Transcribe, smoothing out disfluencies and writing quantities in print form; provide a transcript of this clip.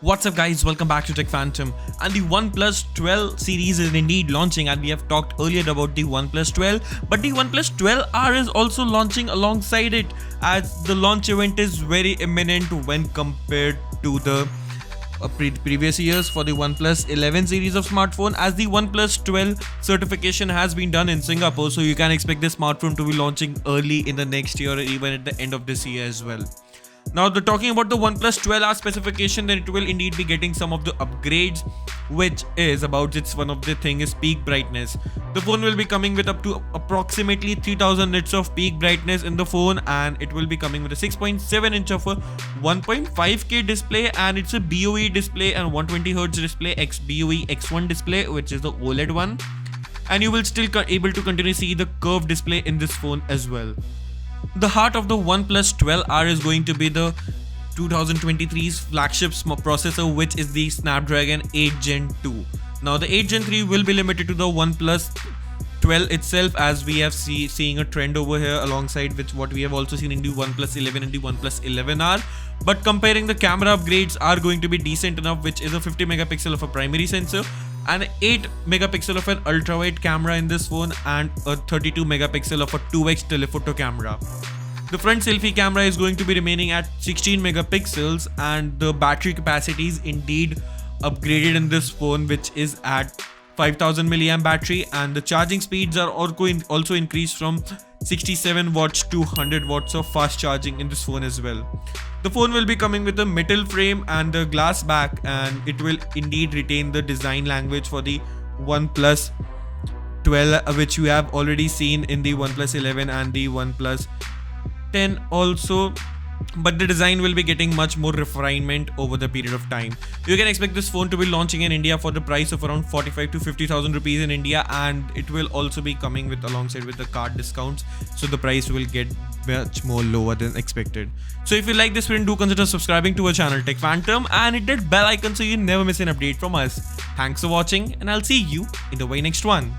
What's up guys, welcome back to Tech Phantom. And the OnePlus 12 series is indeed launching, and we have talked earlier about the OnePlus 12, but the OnePlus 12R is also launching alongside it, as the launch event is very imminent when compared to the previous years for the OnePlus 11 series of smartphone, as the OnePlus 12 certification has been done in Singapore, so you can expect this smartphone to be launching early in the next year or even at the end of this year as well. Now, talking about the OnePlus 12R specification, then it will indeed be getting some of the upgrades, which is about one of the thing is peak brightness. The phone will be coming with up to approximately 3000 nits of peak brightness in the phone, and it will be coming with a 6.7 inch of a 1.5K display, and it's a BOE display and 120Hz display BOE X1 display, which is the OLED one, and you will still able to continue see the curved display in this phone as well. The heart of the OnePlus 12R is going to be the 2023's flagship processor, which is the Snapdragon 8 Gen 2. Now, the 8 Gen 3 will be limited to the OnePlus 12 itself, as we have seeing a trend over here alongside with what we have also seen in the OnePlus 11 and the OnePlus 11R. But comparing, the camera upgrades are going to be decent enough, which is a 50 megapixel of a primary sensor and 8 megapixel of an ultra-wide camera in this phone, and a 32 megapixel of a 2x telephoto camera. The front selfie camera is going to be remaining at 16 megapixels, and the battery capacity is indeed upgraded in this phone, which is at 5000 milliamp battery, and the charging speeds are also increased from 67 watts to 100 watts of fast charging in this phone as well. The phone will be coming with a metal frame and a glass back, and it will indeed retain the design language for the OnePlus 12, which you have already seen in the OnePlus 11 and the OnePlus 10 also, but the design will be getting much more refinement over the period of time. You can expect this phone to be launching in India for the price of around 45 to 50,000 rupees in India, and it will also be coming with alongside with the card discounts, so the price will get much more lower than expected. So if you like this video, do consider subscribing to our channel Tech Phantom and hit that bell icon so you never miss an update from us. Thanks for watching, and I'll see you in the very next one.